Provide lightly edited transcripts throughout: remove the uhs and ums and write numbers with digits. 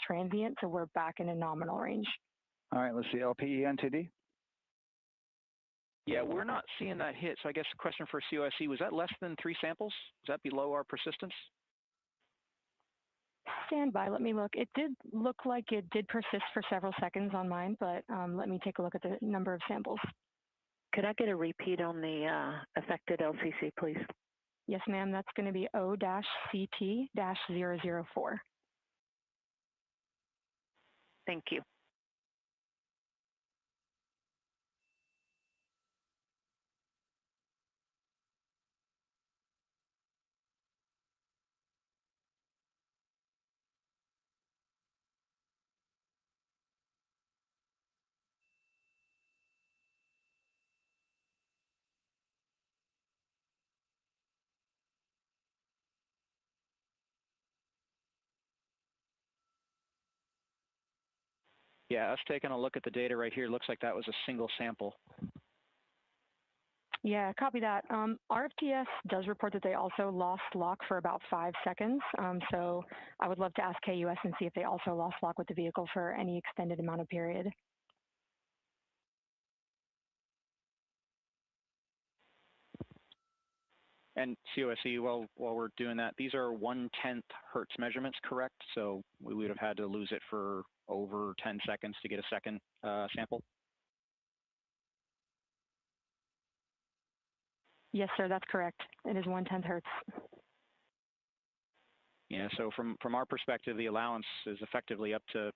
transient, so we're back in a nominal range. All right, let's see, LPE NTD. Yeah, we're not seeing that hit. So I guess the question for COSE, was that less than 3 samples? Is that below our persistence? Stand by, let me look. It did look like it did persist for several seconds on mine, but let me take a look at the number of samples. Could I get a repeat on the affected LCC, please? Yes, ma'am, that's going to be O-CT-004. Thank you. Yeah, us taking a look at the data right here, looks like that was a single sample. Yeah, copy that. RFTS does report that they also lost lock for about 5 seconds. So I would love to ask KUS and see if they also lost lock with the vehicle for any extended amount of period. And COSE, while we're doing that, these are 1/10 hertz measurements, correct? So we would have had to lose it for over 10 seconds to get a second sample? Yes, sir, that's correct. It is 1/10 hertz. Yeah, so from our perspective, the allowance is effectively up to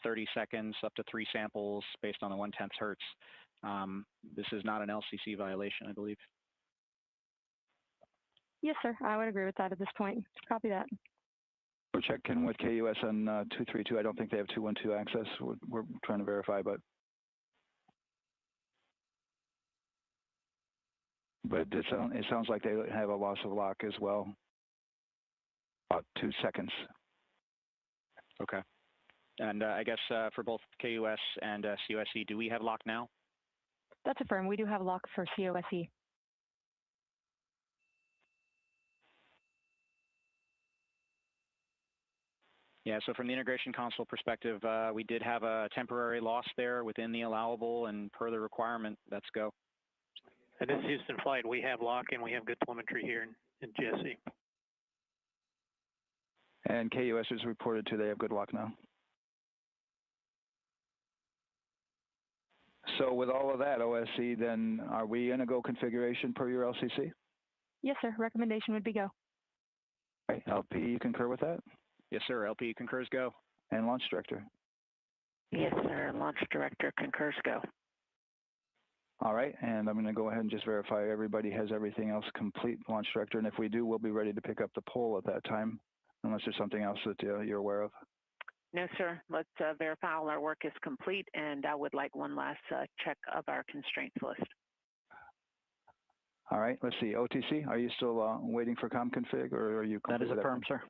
30 seconds, up to 3 samples based on the 1/10 hertz. This is not an LCC violation, I believe. Yes, sir, I would agree with that at this point. Copy that. We're checking with KUS on 232. I don't think they have 212 access. We're trying to verify, but it sounds like they have a loss of lock as well. About 2 seconds. Okay. And I guess for both KUS and COSE, do we have lock now? That's affirmed. We do have lock for COSE. Yeah, so from the integration console perspective, we did have a temporary loss there within the allowable, and per the requirement, let's go. And this is Houston Flight. We have lock and we have good telemetry here in GSE. And KUS is reported to they have good lock now. So with all of that, OSC, then are we in a go configuration per your LCC? Yes, sir. Recommendation would be go. Right. LP, you concur with that? Yes, sir. LP concurs go. And launch director? Yes, sir. Launch director concurs go. All right, and I'm going to go ahead and just verify everybody has everything else complete, launch director, and if we do, we'll be ready to pick up the poll at that time, unless there's something else that you're aware of. No, sir. Let's verify all our work is complete, and I would like one last check of our constraints list. All right, let's see. OTC, are you still waiting for ComConfig, or are you? That is affirmed, sir.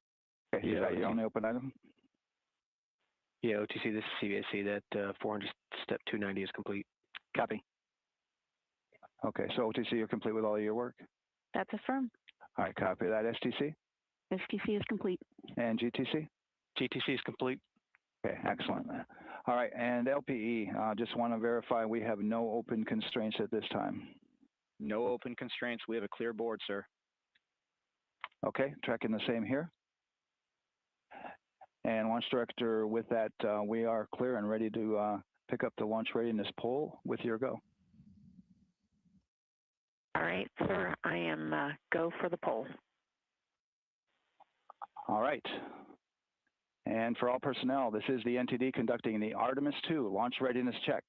Okay, is that your only open item? Yeah, OTC, this is CVAC. That 400 step 290 is complete. Copy. Okay, so OTC, you're complete with all of your work? That's affirmed. All right, copy that. STC? STC is complete. And GTC? GTC is complete. Okay, excellent. All right, and LPE, just want to verify we have no open constraints at this time. No open constraints. We have a clear board, sir. Okay, tracking the same here. And launch director, with that, we are clear and ready to pick up the launch readiness poll with your go. All right, sir, I am go for the poll. All right. And for all personnel, this is the NTD conducting the Artemis II launch readiness check.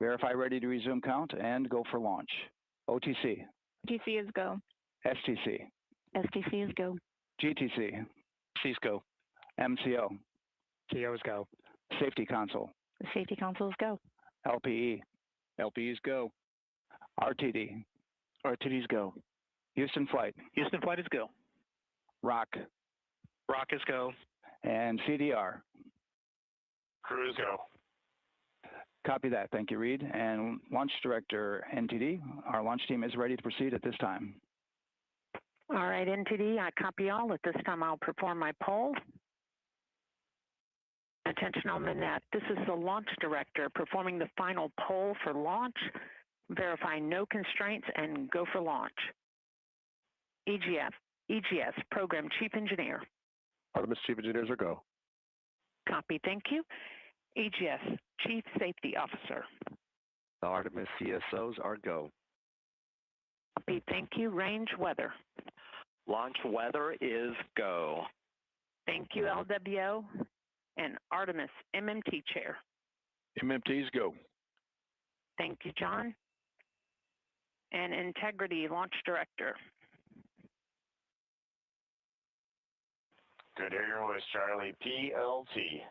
Verify ready to resume count and go for launch. OTC. OTC is go. STC. STC is go. GTC. C's go. MCO. CO is go. Safety console. The safety console is go. LPE. LP is go. RTD. RTD's go. Houston Flight. Houston Flight is go. ROC. ROC is go. And CDR. Crew is go. Copy that. Thank you, Reed. And launch director, NTD, our launch team is ready to proceed at this time. All right, NTD, I copy all. At this time, I'll perform my poll. Attention on the net. This is the launch director performing the final poll for launch. Verify no constraints and go for launch. EGS, Program Chief Engineer. Artemis Chief Engineers are go. Copy, thank you. EGS, Chief Safety Officer. The Artemis CSOs are go. Copy, thank you. Range weather. Launch weather is go. Thank you, LWO. And Artemis MMT Chair. MMTs go. Thank you, John. And Integrity Launch Director. Good to hear your voice, Charlie. PLT.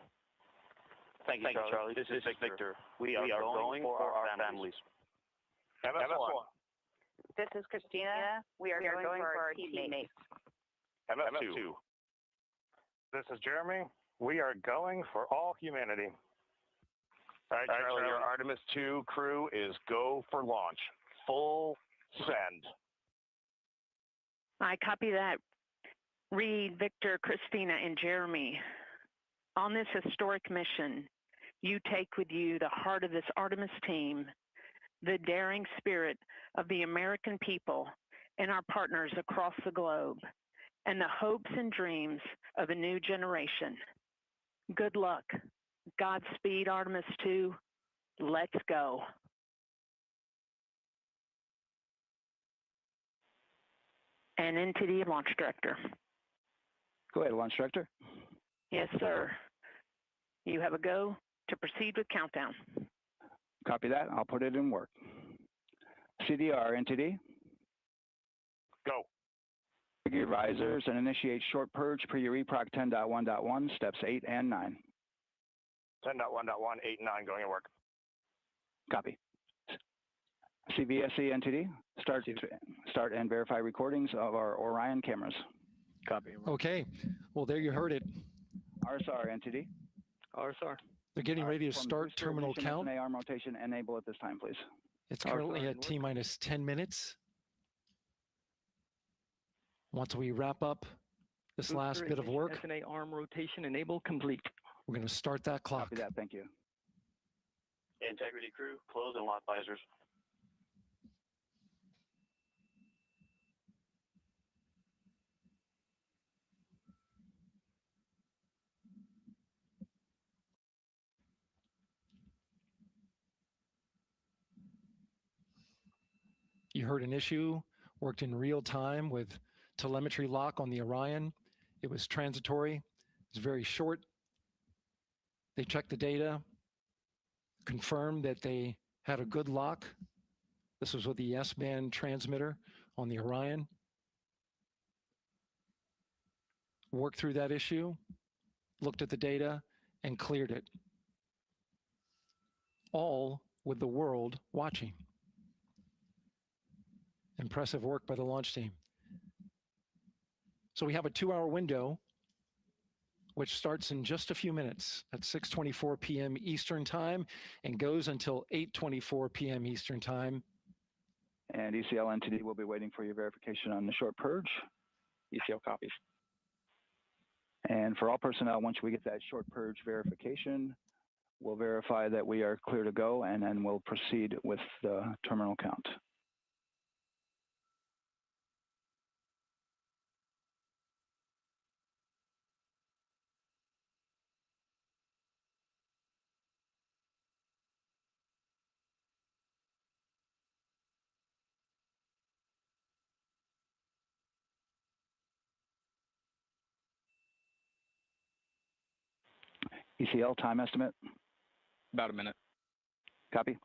Thank you, Charlie. This is Victor. We are going for our families. MS1. This is Christina. We are going for our teammates. MS2. This is Jeremy. We are going for all humanity. All right, Charlie, your Artemis 2 crew is go for launch. Full send. I copy that. Reed, Victor, Christina, and Jeremy. On this historic mission, you take with you the heart of this Artemis team, the daring spirit of the American people and our partners across the globe, and the hopes and dreams of a new generation. Good luck. Godspeed, Artemis 2. Let's go. And into the launch director. Go ahead, Launch Director. Yes, sir. You have a go to proceed with countdown. Copy that. I'll put it in work. CDR NTD. Go. Your risers and initiate short purge per your EPROC 10.1.1, steps 8 and 9. 10.1.1, 8, 9 going to work. Copy. CVSE NTD. Start and verify recordings of our Orion cameras. Copy. Okay. Well, there you heard it. RSR NTD. RSR. They're getting ready to start terminal count. arm rotation enable at this time, please. It's currently at T-minus 10 minutes. Once we wrap up this last bit of work, SNA arm rotation enable complete. we're going to start that clock. Copy that. Thank you. Integrity crew, close and lock visors. You heard an issue, worked in real time with telemetry lock on the Orion. It was transitory. It was very short. They checked the data, confirmed that they had a good lock. This was with the S-band transmitter on the Orion. Worked through that issue, looked at the data, and cleared it. All with the world watching. Impressive work by the launch team. So we have a 2-hour window, which starts in just a few minutes at 6:24 p.m. Eastern Time and goes until 8:24 p.m. Eastern Time. And ECL NTD will be waiting for your verification on the short purge. ECL copies. And for all personnel, once we get that short purge verification, we'll verify that we are clear to go, and then we'll proceed with the terminal count. ECL time estimate? About a minute. Copy.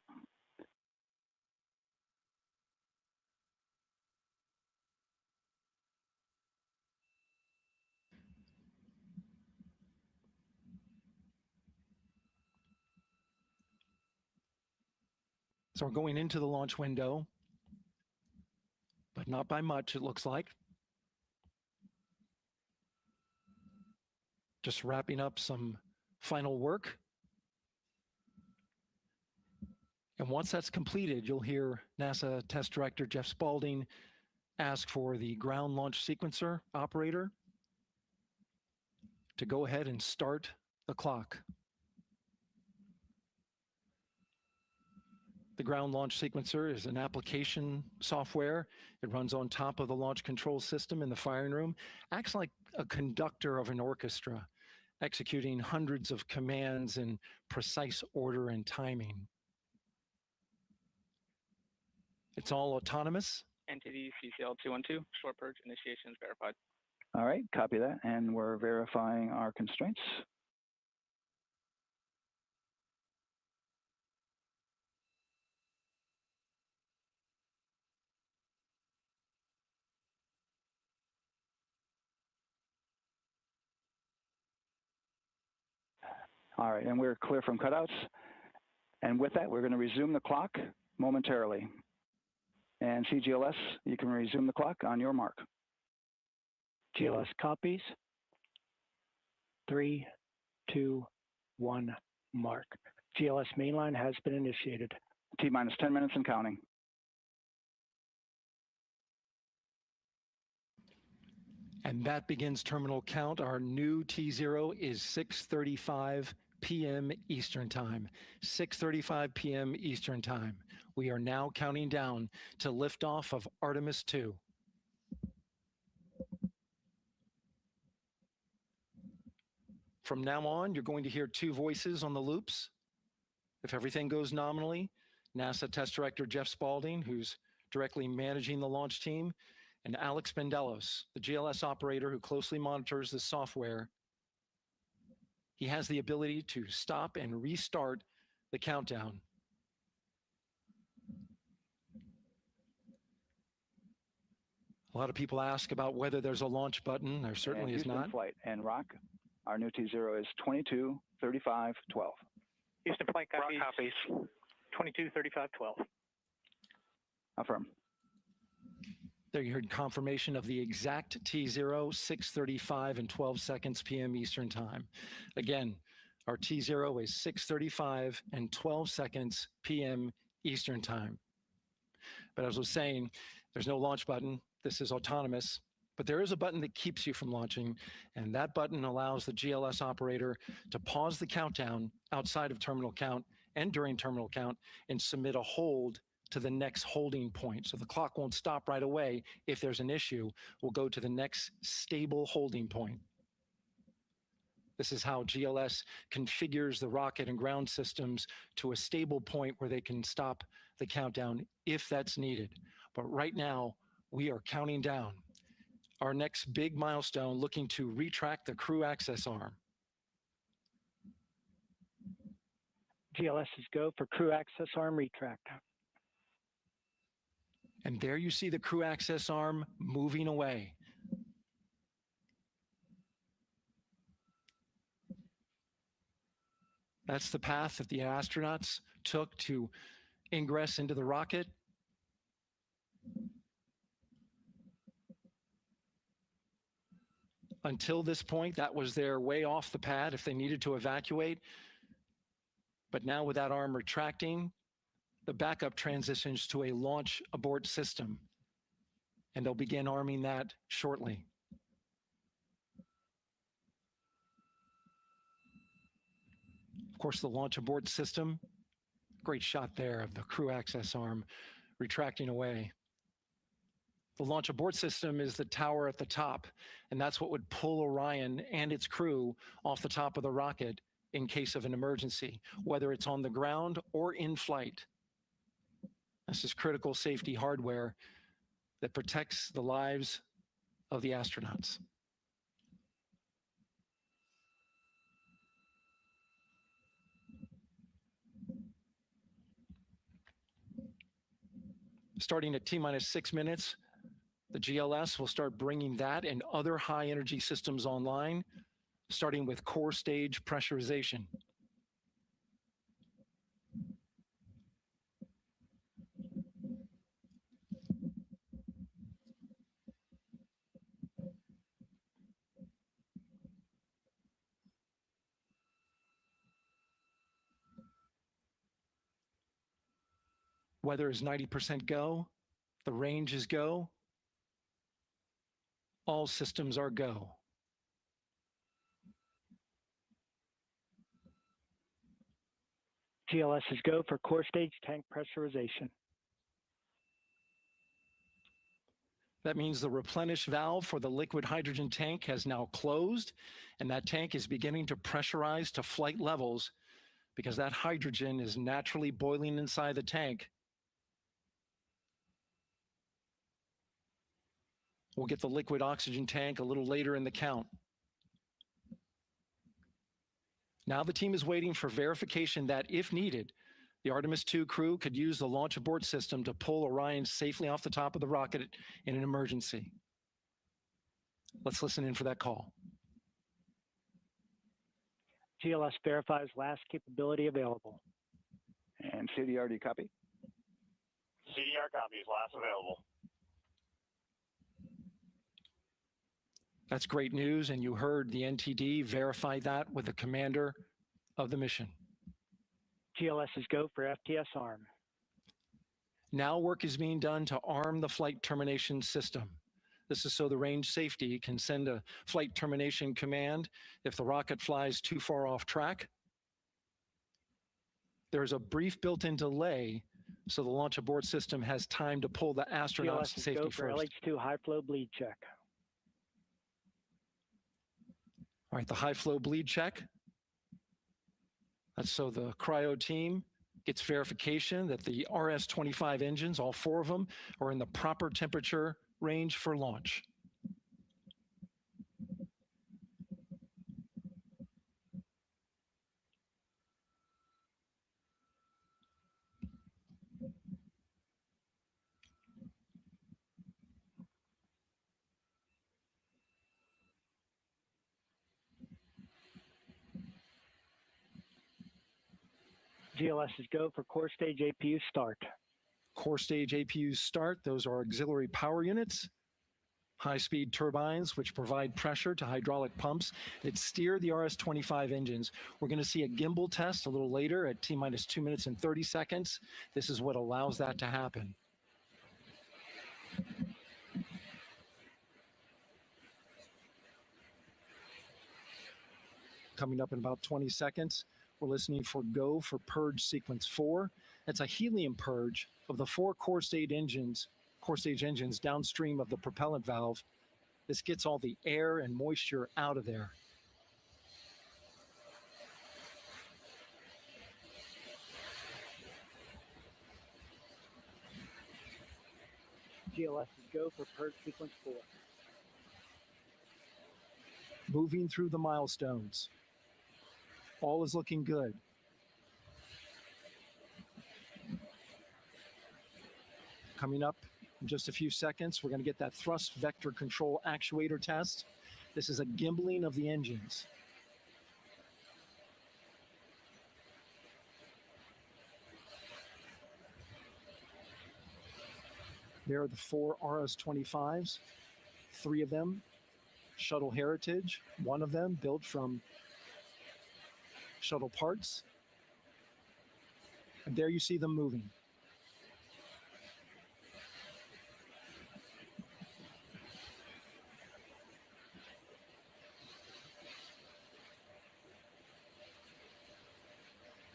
So we're going into the launch window, but not by much, it looks like. Just wrapping up some final work. And once that's completed, you'll hear NASA Test Director Jeff Spaulding ask for the ground launch sequencer operator to go ahead and start the clock. The ground launch sequencer is an application software. It runs on top of the launch control system in the firing room, acts like a conductor of an orchestra, executing hundreds of commands in precise order and timing. It's all autonomous. Entity CCL 212, short purge initiations verified. All right, copy that, and we're verifying our constraints. All right, and we're clear from cutouts. And with that, we're going to resume the clock momentarily. And CGLS, you can resume the clock on your mark. GLS copies. 3, 2, 1, mark. GLS mainline has been initiated. T-minus 10 minutes and counting. And that begins terminal count. Our new T0 is 6:35 p.m. Eastern Time. 6:35 p.m. Eastern Time. We are now counting down to liftoff of Artemis 2. From now on, you're going to hear two voices on the loops. If everything goes nominally, NASA Test Director Jeff Spaulding, who's directly managing the launch team, and Alex Bendelos, the GLS operator who closely monitors the software. He has the ability to stop and restart the countdown. A lot of people ask about whether there's a launch button. There certainly is not. Flight and rock, our new T0 is 22:35:12. Houston flight copies. 22:35:12. Affirm. There you heard confirmation of the exact T0, 6:35 and 12 seconds p.m. Eastern Time. Again, our T0 is 6:35 and 12 seconds p.m. Eastern Time. But as I was saying, there's no launch button. This is autonomous. But there is a button that keeps you from launching, and that button allows the GLS operator to pause the countdown outside of terminal count and during terminal count and submit a hold to the next holding point. So the clock won't stop right away. If there's an issue, we'll go to the next stable holding point. This is how GLS configures the rocket and ground systems to a stable point where they can stop the countdown if that's needed. But right now, we are counting down. Our next big milestone, looking to retract the crew access arm. GLS is go for crew access arm retract. And there you see the crew access arm moving away. That's the path that the astronauts took to ingress into the rocket. Until this point, that was their way off the pad if they needed to evacuate. But now with that arm retracting, the backup transitions to a launch abort system, and they'll begin arming that shortly. Of course, the launch abort system, great shot there of the crew access arm retracting away. The launch abort system is the tower at the top, and that's what would pull Orion and its crew off the top of the rocket in case of an emergency, whether it's on the ground or in flight. This is critical safety hardware that protects the lives of the astronauts. Starting at T-minus 6 minutes, the GLS will start bringing that and other high energy systems online, starting with core stage pressurization. Weather is 90% go, the range is go, all systems are go. GLS is go for core stage tank pressurization. That means the replenish valve for the liquid hydrogen tank has now closed, and that tank is beginning to pressurize to flight levels because that hydrogen is naturally boiling inside the tank. We'll get the liquid oxygen tank a little later in the count. Now the team is waiting for verification that, if needed, the Artemis II crew could use the launch abort system to pull Orion safely off the top of the rocket in an emergency. Let's listen in for that call. GLS verifies last capability available. And CDR, do you copy? CDR copies, last available. That's great news, and you heard the NTD verify that with the commander of the mission. GLS is go for FTS arm. Now work is being done to arm the flight termination system. This is so the range safety can send a flight termination command if the rocket flies too far off track. There's a brief built-in delay, so the launch abort system has time to pull the astronauts to safety first. GLS is go for LH2 high flow bleed check. All right, the high flow bleed check. That's so the cryo team gets verification that the RS-25 engines, all 4 of them, are in the proper temperature range for launch. GLS is go for core stage APU start. Core stage APUs start. Those are auxiliary power units, high-speed turbines, which provide pressure to hydraulic pumps that steer the RS-25 engines. We're going to see a gimbal test a little later at T-minus 2 minutes and 30 seconds. This is what allows that to happen. Coming up in about 20 seconds, we're listening for go for purge sequence 4. That's a helium purge of the 4 core stage engines downstream of the propellant valve. This gets all the air and moisture out of there. GLS is go for purge sequence 4. Moving through the milestones. All is looking good. Coming up in just a few seconds, we're going to get that thrust vector control actuator test. This is a gimbaling of the engines. There are the 4 RS-25s, 3 of them shuttle heritage, 1 of them built from shuttle parts. And there you see them moving.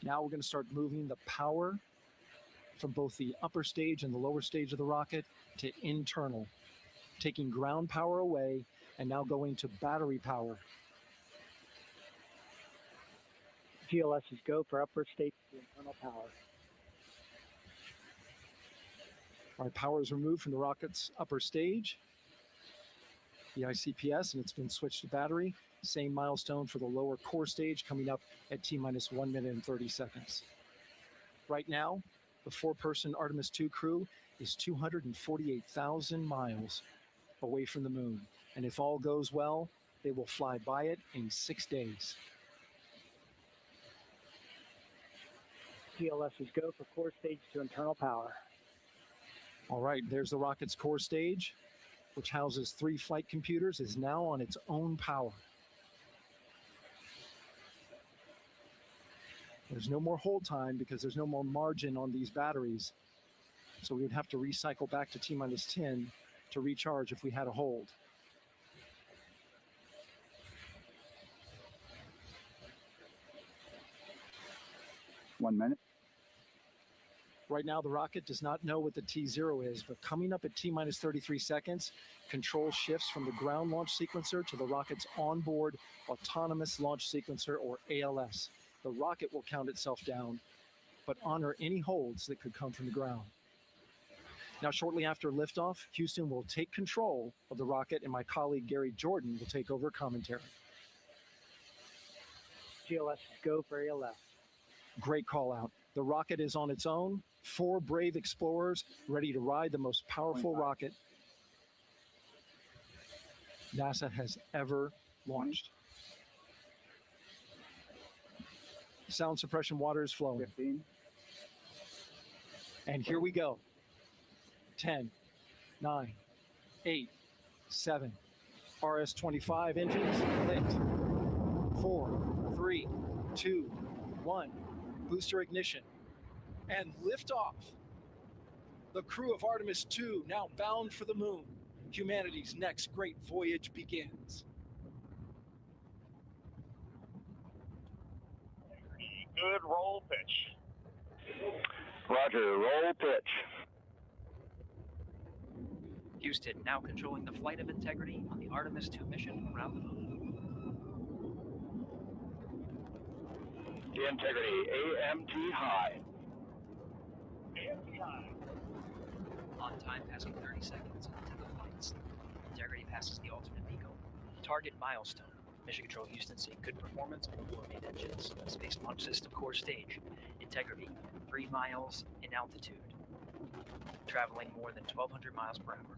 Now we're going to start moving the power from both the upper stage and the lower stage of the rocket to internal, taking ground power away and now going to battery power. GLS is go for upper stage to internal power. All right, power is removed from the rocket's upper stage, the ICPS, and it's been switched to battery. Same milestone for the lower core stage coming up at T-minus 1 minute and 30 seconds. Right now, the 4-person Artemis II crew is 248,000 miles away from the moon. And if all goes well, they will fly by it in 6 days. GLS is go for core stage to internal power. All right, there's the rocket's core stage, which houses 3 flight computers, is now on its own power. There's no more hold time because there's no more margin on these batteries. So we would have to recycle back to T-minus 10 to recharge if we had a hold. One minute. Right now, the rocket does not know what the T0 is, but coming up at T-minus 33 seconds, control shifts from the ground launch sequencer to the rocket's onboard autonomous launch sequencer, or ALS. The rocket will count itself down, but honor any holds that could come from the ground. Now, shortly after liftoff, Houston will take control of the rocket, and my colleague Gary Jordan will take over commentary. GLS is go for ALS. Great call out. The rocket is on its own. 4 brave explorers ready to ride the most powerful rocket NASA has ever launched. Sound suppression water is flowing. 15. And here we go. 10, 9, 8, 7. RS-25 engines lit. 4, 3, 2, 1. Booster ignition. And liftoff. The crew of Artemis II now bound for the moon. Humanity's next great voyage begins. Good roll pitch. Roger, roll pitch. Houston now controlling the flight of Integrity on the Artemis II mission around the moon. Integrity, AMT high. AMT high. On time, passing 30 seconds into the flights. Integrity passes the alternate beacon. Target milestone. Mission Control Houston seeing good performance on 4 main engines. Space Launch System core stage. Integrity, 3 miles in altitude. Traveling more than 1,200 miles per hour.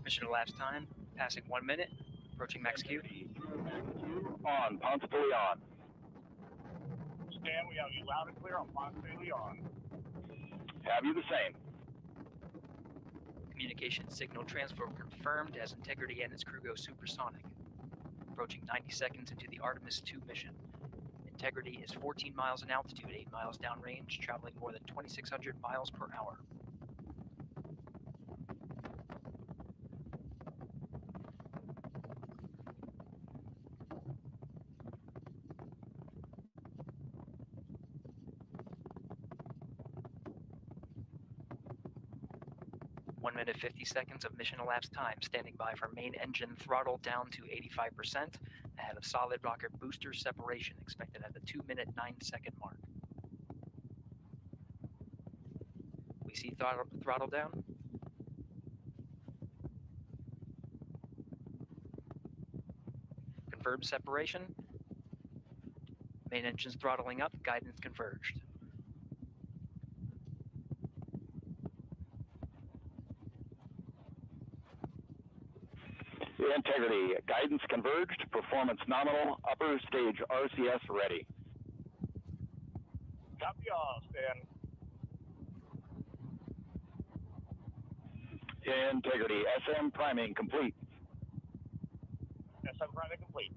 Mission elapsed time, passing 1 minute, approaching max Q. On, Ponce de Leon. Stan, we have you loud and clear on Ponce de Leon. Have you the same? Communication signal transfer confirmed as Integrity and its crew go supersonic. Approaching 90 seconds into the Artemis II mission. Integrity is 14 miles in altitude, 8 miles downrange, traveling more than 2,600 miles per hour. One minute 50 seconds of mission elapsed time, standing by for main engine throttle down to 85%, ahead of solid rocket booster separation, expected at the 2-minute 9-second mark. We see throttle down. Confirmed separation. Main engine's throttling up, guidance converged. Integrity, guidance converged, performance nominal, upper stage RCS ready. Copy all, Stan. Integrity, SM priming complete. SM priming complete.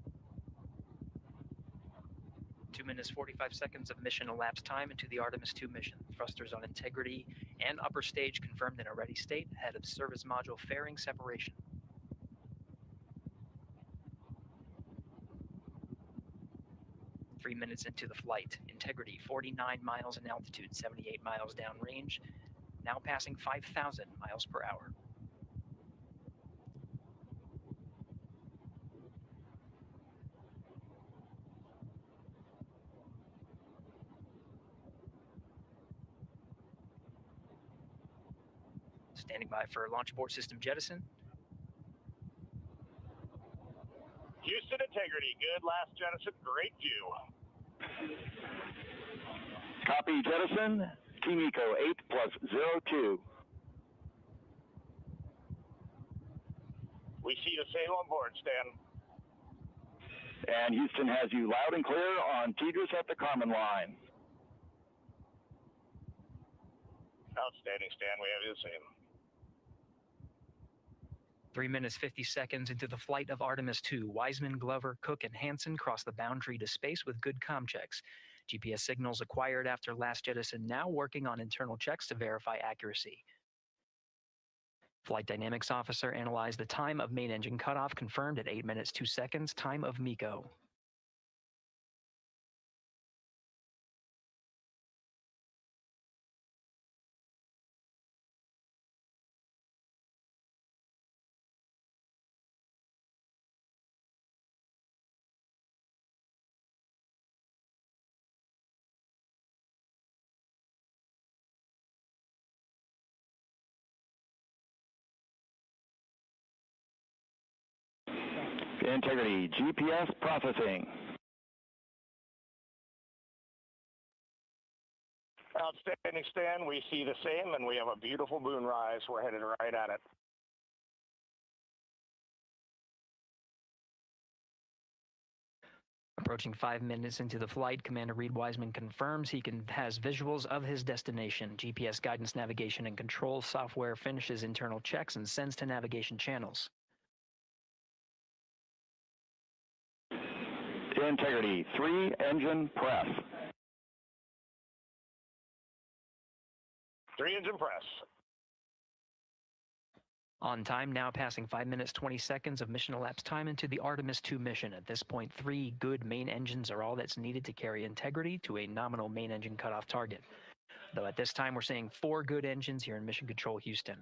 2 minutes 45 seconds of mission elapsed time into the Artemis II mission. Thrusters on Integrity and upper stage confirmed in a ready state, ahead of service module fairing separation. Three minutes into the flight, Integrity 49 miles in altitude, 78 miles downrange, now passing 5,000 miles per hour. Standing by for launch abort system jettison. Houston Integrity, good last jettison, great view. Copy jettison, Team Eco 8+02. We see the same on board, Stan. And Houston has you loud and clear on TDRS at the Carmen line. Outstanding, Stan, we have you the same. 3 minutes, 50 seconds into the flight of Artemis 2, Wiseman, Glover, Cook, and Hansen crossed the boundary to space with good comm checks. GPS signals acquired after last jettison now working on internal checks to verify accuracy. Flight Dynamics Officer analyzed the time of main engine cutoff, confirmed at 8 minutes, 2 seconds, time of MECO. Integrity, GPS processing. Outstanding, Stan. We see the same, and we have a beautiful moonrise. We're headed right at it. Approaching 5 minutes into the flight, Commander Reed Wiseman confirms he has visuals of his destination. GPS guidance, navigation, and control software finishes internal checks and sends to navigation channels. Integrity, 3 engine press. 3 engine press. On time, now passing 5 minutes, 20 seconds of mission elapsed time into the Artemis 2 mission. At this point, 3 good main engines are all that's needed to carry Integrity to a nominal main engine cutoff target. Though at this time, we're seeing 4 good engines here in Mission Control Houston.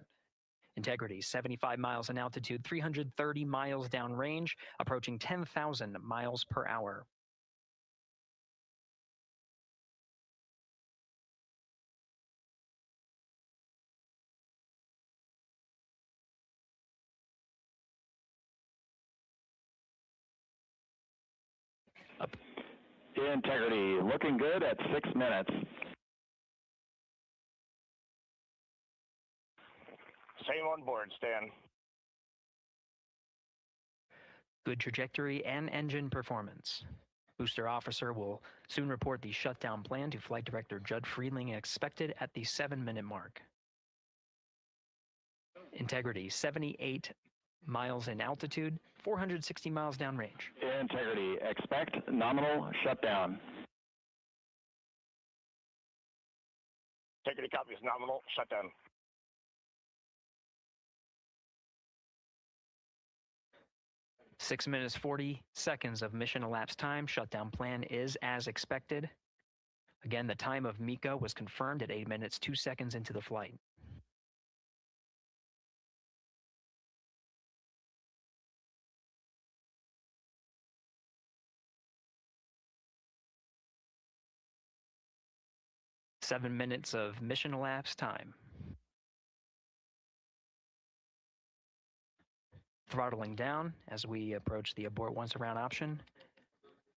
Integrity, 75 miles in altitude, 330 miles downrange, approaching 10,000 miles per hour. Integrity, looking good at 6 minutes. Same on board, Stan. Good trajectory and engine performance. Booster officer will soon report the shutdown plan to Flight Director Judd Friedling, expected at the 7-minute mark. Integrity, 78 miles in altitude, 460 miles downrange. Integrity, expect nominal shutdown. Integrity copies, nominal shutdown. Six minutes, 40 seconds of mission elapsed time. Shutdown plan is as expected. Again, the time of MECO was confirmed at 8 minutes, 2 seconds into the flight. Seven minutes of mission elapsed time. Throttling down as we approach the abort once around option.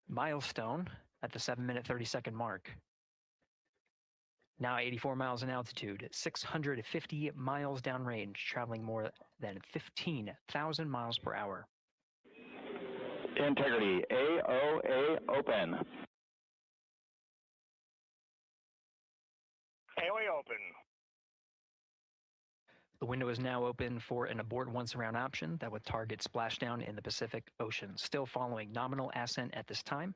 Milestone at the 7-minute, 30-second mark. Now 84 miles in altitude, 650 miles downrange, traveling more than 15,000 miles per hour. Integrity, AOA open. AOA open. The window is now open for an abort once around option that would target splashdown in the Pacific Ocean. Still following nominal ascent at this time.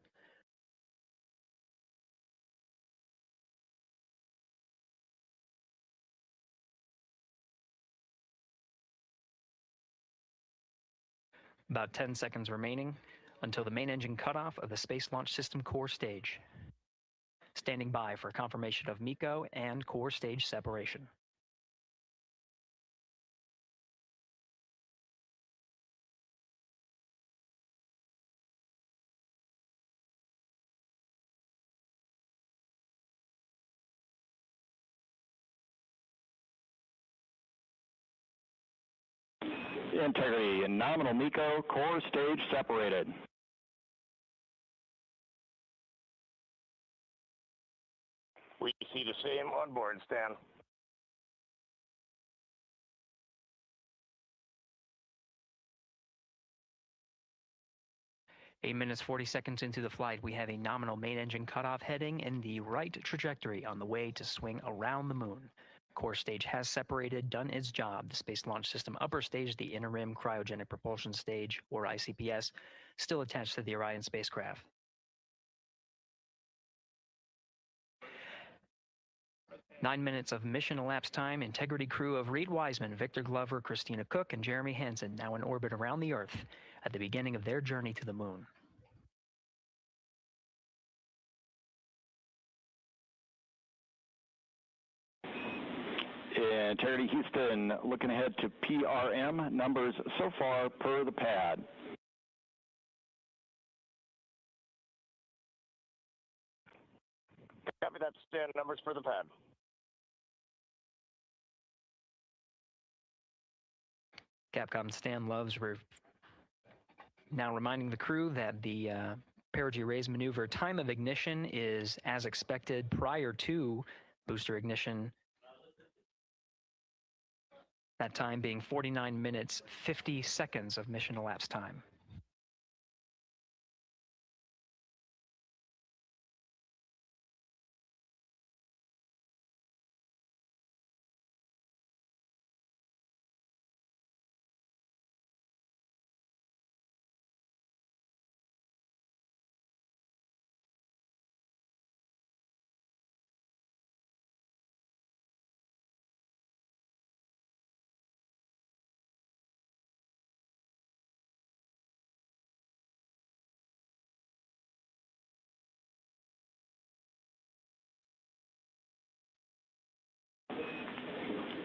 About 10 seconds remaining until the main engine cutoff of the Space Launch System core stage. Standing by for confirmation of MECO and core stage separation. Integrity, nominal MECO, core stage separated. We see the same on board, Stan. Eight minutes, 40 seconds into the flight, we have a nominal main engine cutoff heading in the right trajectory on the way to swing around the moon. core stage has separated, done its job. The Space Launch System upper stage, the Inner Rim Cryogenic Propulsion Stage, or ICPS, still attached to the Orion spacecraft. Nine minutes of mission elapsed time. Integrity crew of Reed Wiseman, Victor Glover, Christina Cook, and Jeremy Hansen now in orbit around the Earth at the beginning of their journey to the Moon. Integrity Houston, looking ahead to PRM, numbers so far per the pad. Copy that, Stan, numbers for the pad. Capcom Stan Loves now reminding the crew that the perigee raise maneuver time of ignition is as expected prior to booster ignition. That time being 49 minutes, 50 seconds of mission elapsed time.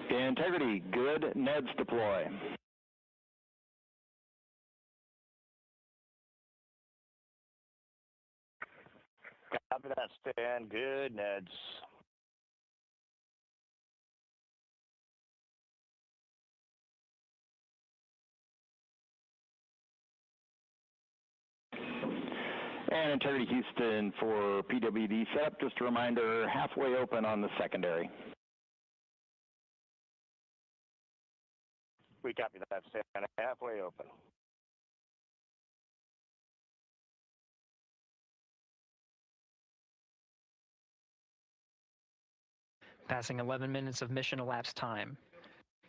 Integrity, good. Neds deploy. Copy that, Stan. Good, Neds. And Integrity Houston for PWD setup. Just a reminder, halfway open on the secondary. We copy that, Stan. Halfway open. Passing 11 minutes of mission elapsed time.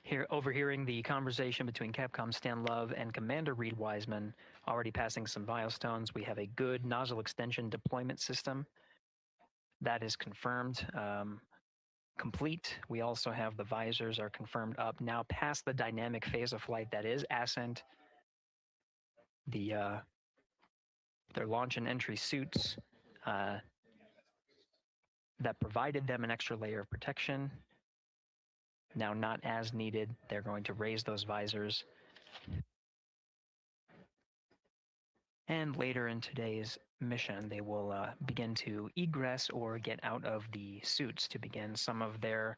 Here, overhearing the conversation between Capcom Stan Love and Commander Reed Wiseman, already passing some milestones. We have a good nozzle extension deployment system. That is confirmed. Complete. We also have the visors are confirmed up. Now past the dynamic phase of flight, that is ascent. Their launch and entry suits that provided them an extra layer of protection. Now not as needed. They're going to raise those visors. And later in today's mission, they will begin to egress or get out of the suits to begin some of their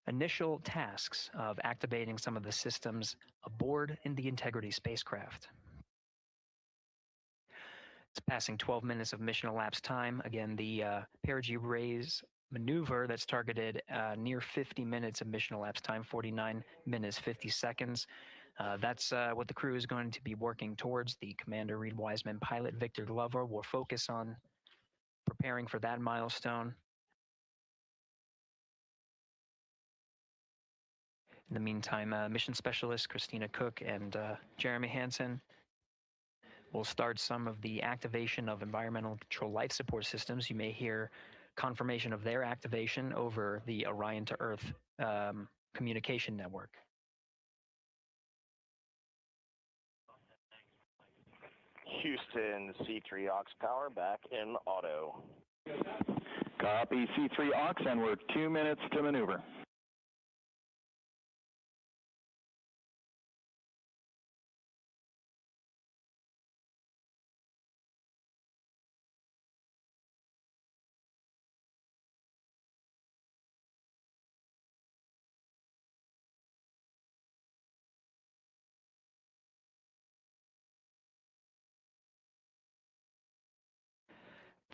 initial tasks of activating some of the systems aboard in the Integrity spacecraft. It's passing 12 minutes of mission elapsed time. Again, the perigee raise maneuver that's targeted near 50 minutes of mission elapsed time, 49 minutes, 50 seconds. That's what the crew is going to be working towards. The Commander Reed Wiseman, pilot Victor Glover will focus on preparing for that milestone. In the meantime, mission specialist Christina Cook and Jeremy Hansen will start some of the activation of environmental control life support systems. You may hear confirmation of their activation over the Orion to Earth communication network. Houston, C3 aux power back in auto. Copy C3 aux, and we're 2 minutes to maneuver.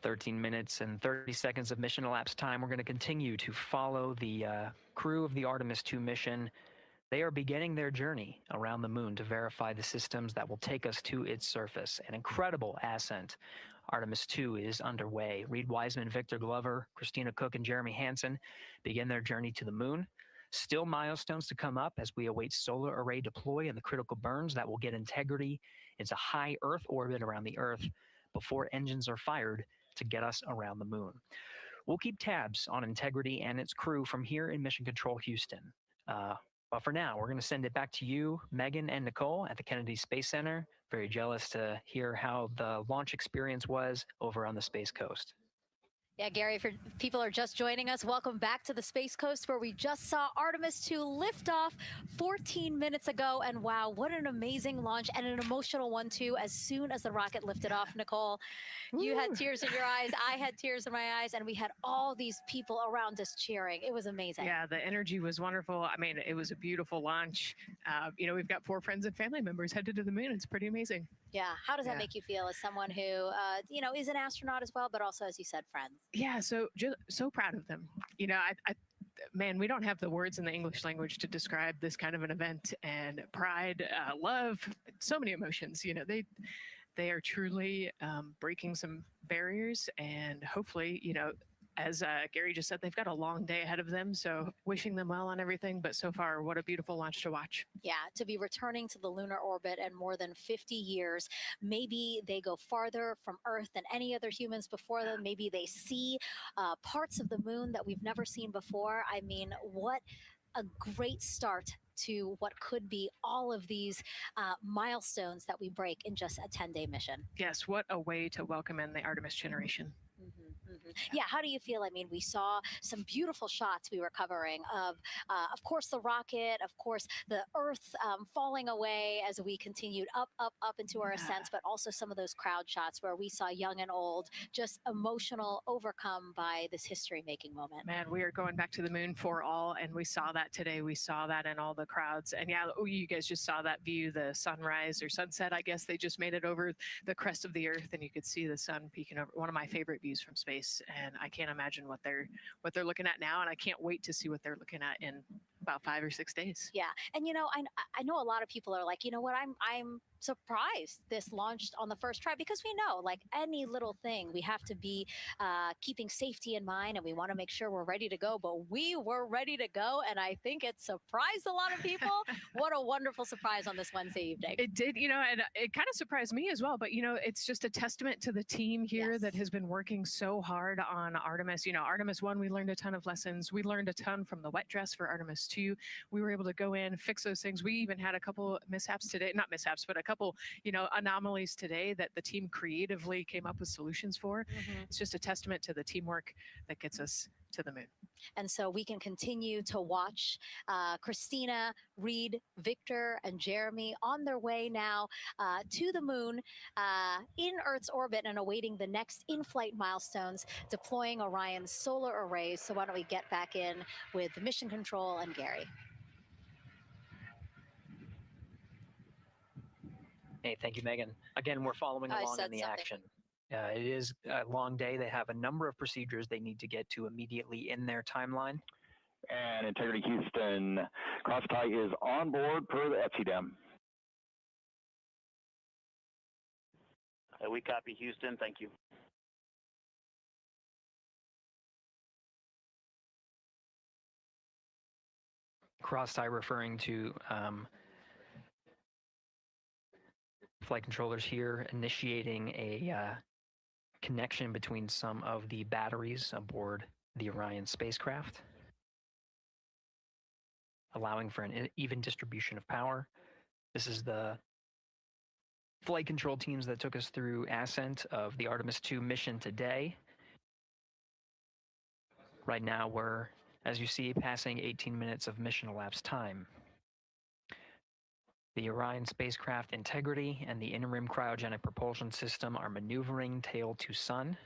"13 minutes and 30 seconds of mission elapsed time. We're going to continue to follow the crew of the Artemis II mission. They are beginning their journey around the moon to verify the systems that will take us to its surface. An incredible ascent. Artemis 2 is underway. Reed Wiseman, Victor Glover, Christina Cook, and Jeremy Hansen begin their journey to the moon. Still milestones to come up as we await solar array deploy and the critical burns that will get Integrity into high Earth orbit around the Earth before engines are fired to get us around the moon. We'll keep tabs on Integrity and its crew from here in Mission Control Houston. But for now, we're going to send it back to you, Megan and Nicole at the Kennedy Space Center. Very jealous to hear how the launch experience was over on the Space Coast. Yeah, Gary, if people are just joining us, welcome back to the Space Coast, where we just saw Artemis 2 lift off 14 minutes ago. And wow, what an amazing launch, and an emotional one, too. As soon as the rocket lifted off, Nicole, you had tears in your eyes, I had tears in my eyes, and we had all these people around us cheering. It was amazing. Yeah, the energy was wonderful. I mean, it was a beautiful launch. You know, we've got 4 friends and family members headed to the moon. It's pretty amazing. Yeah. How does that make you feel as someone who, you know, is an astronaut as well, but also, as you said, friends? Yeah, so proud of them. You know, man, we don't have the words in the English language to describe this kind of an event, and pride, love, so many emotions. You know, they are truly breaking some barriers, and hopefully, you know, as Gary just said, they've got a long day ahead of them. So wishing them well on everything. But so far, what a beautiful launch to watch. Yeah, to be returning to the lunar orbit in more than 50 years. Maybe they go farther from Earth than any other humans before them. Maybe they see parts of the moon that we've never seen before. I mean, what a great start to what could be all of these milestones that we break in just a 10-day mission. Yes, what a way to welcome in the Artemis generation. Yeah, how do you feel? I mean, we saw some beautiful shots we were covering of course, the rocket, of course, the Earth falling away as we continued up into our ascents, but also some of those crowd shots where we saw young and old, just emotional, overcome by this history-making moment. Man, we are going back to the moon for all, and we saw that today. We saw that in all the crowds. And yeah, you guys just saw that view, the sunrise or sunset, I guess. They just made it over the crest of the Earth, and you could see the sun peeking over. One of my favorite views from space. And I can't imagine what they're looking at now, and I can't wait to see what they're looking at in about 5 or 6 days. Yeah, and you know, I know a lot of people are like, you know what, I'm surprised this launched on the first try, because we know, like any little thing, we have to be keeping safety in mind, and we want to make sure we're ready to go. But we were ready to go, and I think it surprised a lot of people. What a wonderful surprise on this Wednesday evening. It did, you know, and it kind of surprised me as well. But you know, it's just a testament to the team here that has been working so hard on Artemis. You know, Artemis 1, we learned a ton of lessons. We learned a ton from the wet dress for Artemis 2. We were able to go in, fix those things. We even had a couple mishaps today, not mishaps, but a couple, you know, anomalies today that the team creatively came up with solutions for. It's just a testament to the teamwork that gets us to the moon. And so we can continue to watch Christina, Reed, Victor, and Jeremy on their way now to the moon in Earth's orbit, and awaiting the next in-flight milestones, deploying Orion's solar arrays. So why don't we get back in with Mission Control and Gary. Hey, thank you, Megan. Again, we're following along in the action. It is a long day. They have a number of procedures they need to get to immediately in their timeline. And Integrity Houston, cross tie is on board per the FTDM. We copy, Houston. Thank you. Cross tie referring to flight controllers here initiating a connection between some of the batteries aboard the Orion spacecraft, allowing for an even distribution of power. This is the flight control teams that took us through ascent of the Artemis 2 mission today. Right now we're, as you see, passing 18 minutes of mission elapsed time. The Orion spacecraft Integrity and the interim cryogenic propulsion system are maneuvering tail to sun.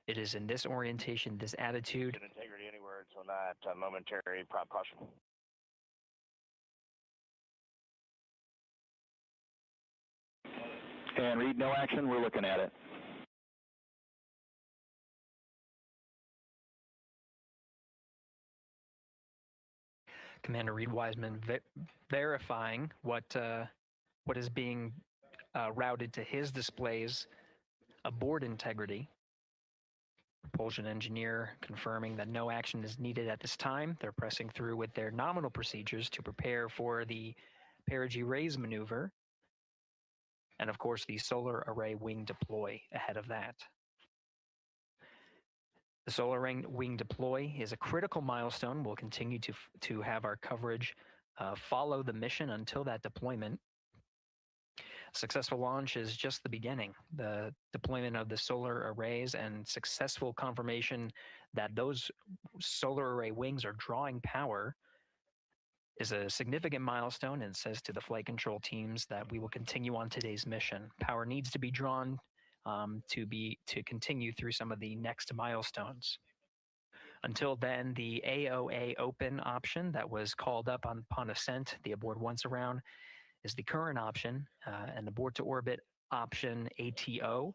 It is in this orientation, this attitude. Integrity anywhere until that momentary prop caution. And Reed, no action. We're looking at it. Commander Reed Wiseman verifying what is being routed to his displays aboard Integrity. Propulsion engineer confirming that no action is needed at this time. They're pressing through with their nominal procedures to prepare for the perigee raise maneuver. And of course, the solar array wing deploy ahead of that. The solar wing deploy is a critical milestone. We'll continue to have our coverage follow the mission until that deployment. Successful launch is just the beginning. The deployment of the solar arrays and successful confirmation that those solar array wings are drawing power is a significant milestone and says to the flight control teams that we will continue on today's mission. Power needs to be drawn to continue through some of the next milestones. Until then, the AOA open option that was called up upon ascent, the aboard once around, is the current option, and the board to orbit option ATO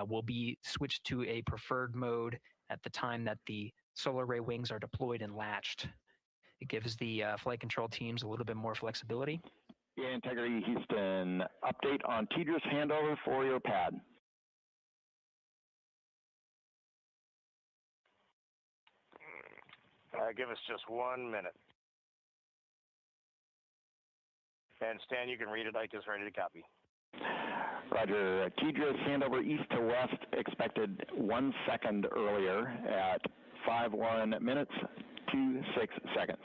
will be switched to a preferred mode at the time that the solar array wings are deployed and latched. It gives the flight control teams a little bit more flexibility. Yeah, Integrity Houston, update on TDRS handover for your pad. Give us just 1 minute. And Stan, you can read it. Ike is ready to copy. Roger. TDRS handover east to west expected 1 second earlier at 5:1 minutes 26 seconds.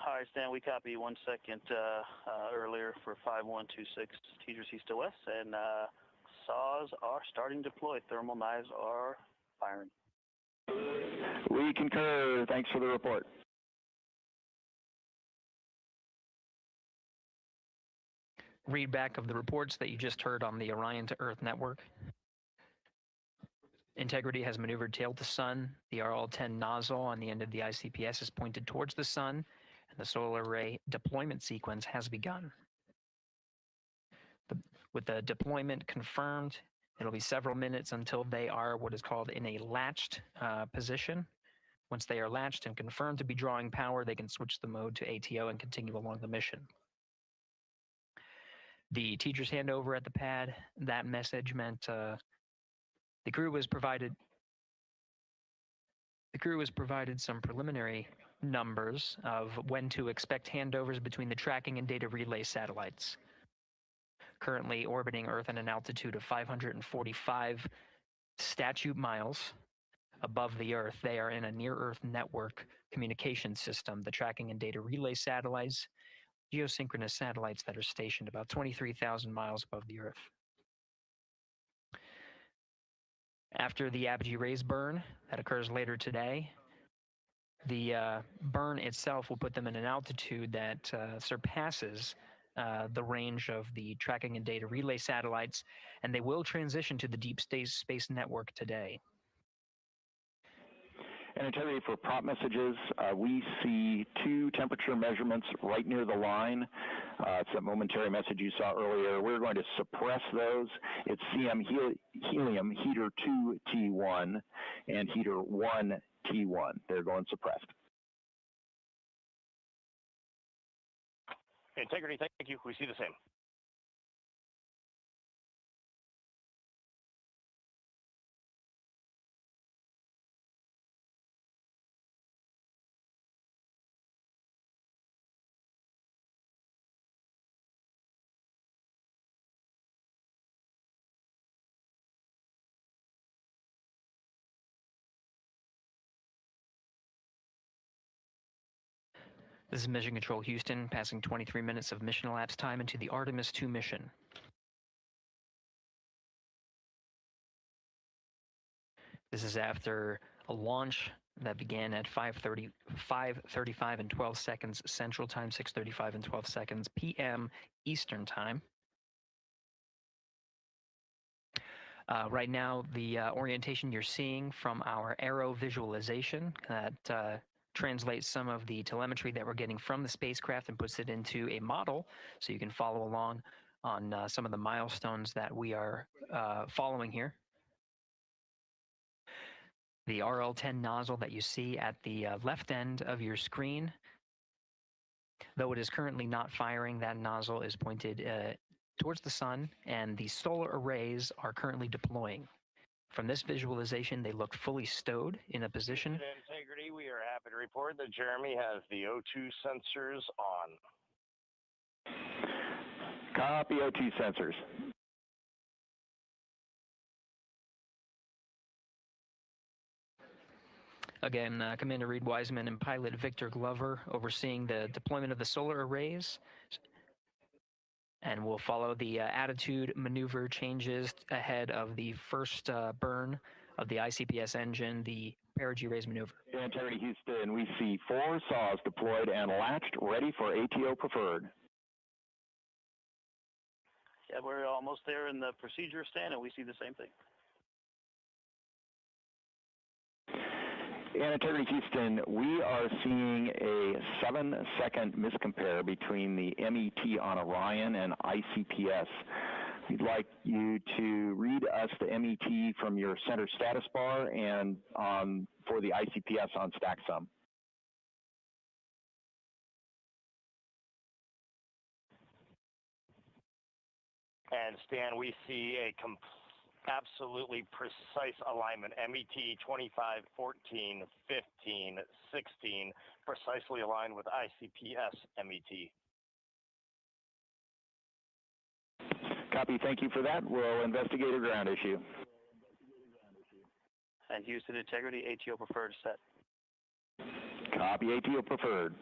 All right, Stan, we copy 1 second earlier for 5126 TDRS east to west, and saws are starting to deploy. Thermal knives are firing. We concur. Thanks for the report. Read back of the reports that you just heard on the Orion to Earth network. Integrity has maneuvered tail to sun. The RL-10 nozzle on the end of the ICPS is pointed towards the sun, and the solar array deployment sequence has begun. With the deployment confirmed, it'll be several minutes until they are what is called in a latched position. Once they are latched and confirmed to be drawing power, they can switch the mode to ATO and continue along the mission. The teacher's handover at the pad, that message meant the crew was provided some preliminary numbers of when to expect handovers between the tracking and data relay satellites. Currently orbiting Earth at an altitude of 545 statute miles above the Earth, they are in a near-Earth network communication system. The tracking and data relay satellites, geosynchronous satellites that are stationed about 23,000 miles above the Earth. After the apogee raise burn that occurs later today, the burn itself will put them in an altitude that surpasses the range of the tracking and data relay satellites, and they will transition to the deep space network today. And Integrity, for prop messages, we see 2 temperature measurements right near the line. It's that momentary message you saw earlier. We're going to suppress those. It's CM helium heater 2 T1 and heater 1 T1. They're going suppressed. Integrity, thank you. We see the same. This is Mission Control Houston, passing 23 minutes of mission elapsed time into the Artemis II mission. This is after a launch that began at 5:35 and 12 seconds Central Time, 6:35 and 12 seconds PM Eastern Time. Right now, the orientation you're seeing from our arrow visualization that translates some of the telemetry that we're getting from the spacecraft and puts it into a model so you can follow along on some of the milestones that we are following here. The RL-10 nozzle that you see at the left end of your screen, though it is currently not firing, that nozzle is pointed towards the sun, and the solar arrays are currently deploying. From this visualization, they look fully stowed in a position. Integrity, we are happy to report that Jeremy has the O2 sensors on. Copy O2 sensors. Again, Commander Reed Wiseman and pilot Victor Glover overseeing the deployment of the solar arrays. And we'll follow the attitude maneuver changes ahead of the first burn of the ICPS engine, the perigee raise maneuver. Integrity Houston, we see 4 saws deployed and latched, ready for ATO preferred. Yeah, we're almost there in the procedure stand, and we see the same thing. In Integrity Houston, we are seeing a 7-second miscompare between the MET on Orion and ICPS. We'd like you to read us the MET from your center status bar and for the ICPS on StackSum. And Stan, we see a absolutely precise alignment. MET 25, 14, 15, 16, precisely aligned with ICPS MET. Copy, thank you for that. We'll investigate a ground issue. And Houston Integrity, ATO preferred set. Copy, ATO preferred.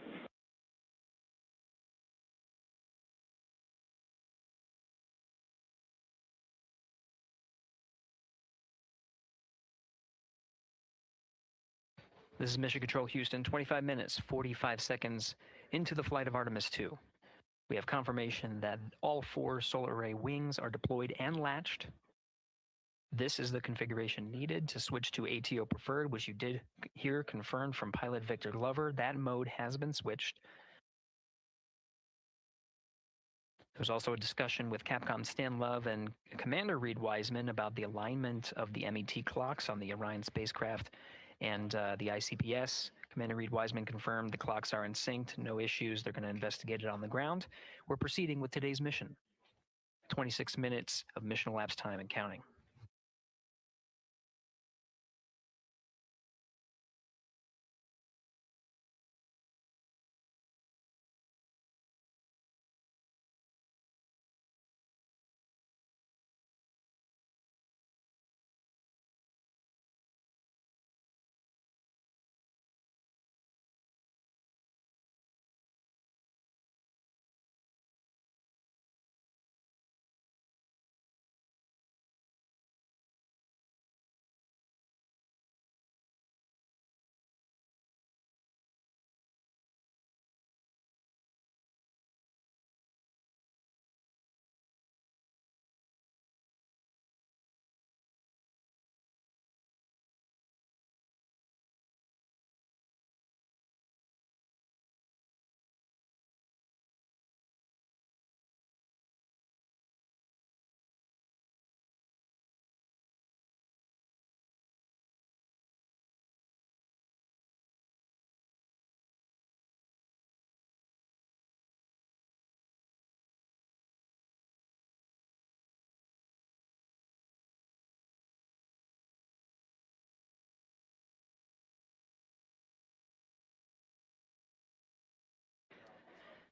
This is Mission Control Houston, 25 minutes, 45 seconds into the flight of Artemis 2. We have confirmation that all 4 solar array wings are deployed and latched. This is the configuration needed to switch to ATO preferred, which you did hear confirmed from pilot Victor Glover. That mode has been switched. There's also a discussion with Capcom Stan Love and Commander Reed Wiseman about the alignment of the MET clocks on the Orion spacecraft and the ICPS. Commander Reed Wiseman confirmed the clocks are in sync, no issues. They're going to investigate it on the ground. We're proceeding with today's mission. 26 minutes of mission elapsed time and counting.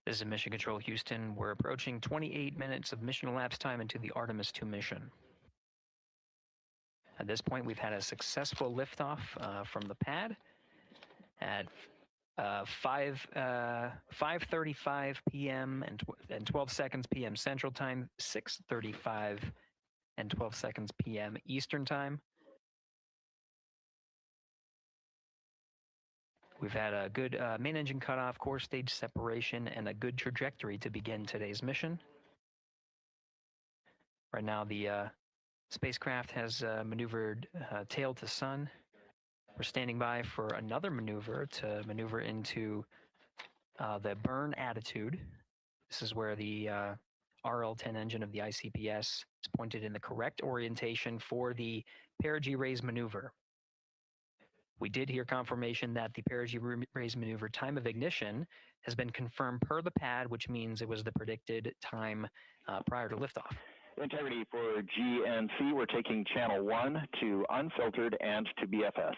This is Mission Control Houston. We're approaching 28 minutes of mission elapsed time into the Artemis 2 mission. At this point, we've had a successful liftoff from the pad at 5:35 p.m. and 12 seconds p.m. Central Time, 6:35 and 12 seconds p.m. Eastern Time. We've had a good main engine cutoff, core stage separation, and a good trajectory to begin today's mission. Right now, the spacecraft has maneuvered tail to sun. We're standing by for another maneuver to maneuver into the burn attitude. This is where the RL-10 engine of the ICPS is pointed in the correct orientation for the perigee raise maneuver. We did hear confirmation that the perigee raise maneuver time of ignition has been confirmed per the pad, which means it was the predicted time prior to liftoff. Integrity for G and C, we're taking channel 1 to unfiltered and to BFS.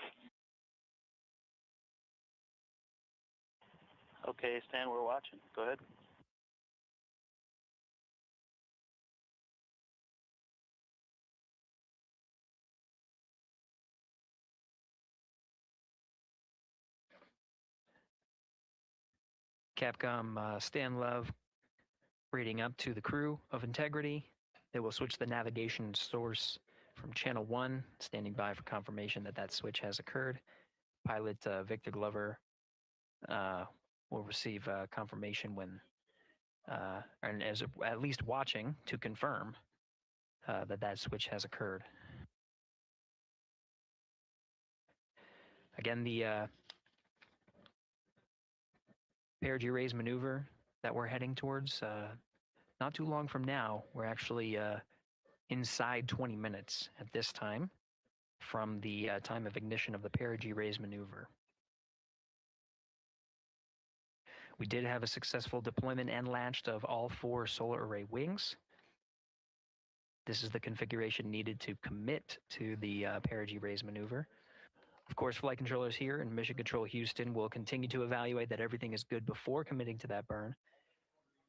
Okay, Stan, we're watching. Go ahead. Capcom Stan Love rating up to the crew of Integrity. They will switch the navigation source from channel 1, standing by for confirmation that that switch has occurred. Pilot Victor Glover will receive confirmation when, and as at least watching to confirm that that switch has occurred. Again, the perigee raise maneuver that we're heading towards, not too long from now, we're actually inside 20 minutes at this time from the time of ignition of the perigee raise maneuver. We did have a successful deployment and launched of all 4 solar array wings. This is the configuration needed to commit to the perigee raise maneuver. Of course, flight controllers here in Mission Control Houston will continue to evaluate that everything is good before committing to that burn.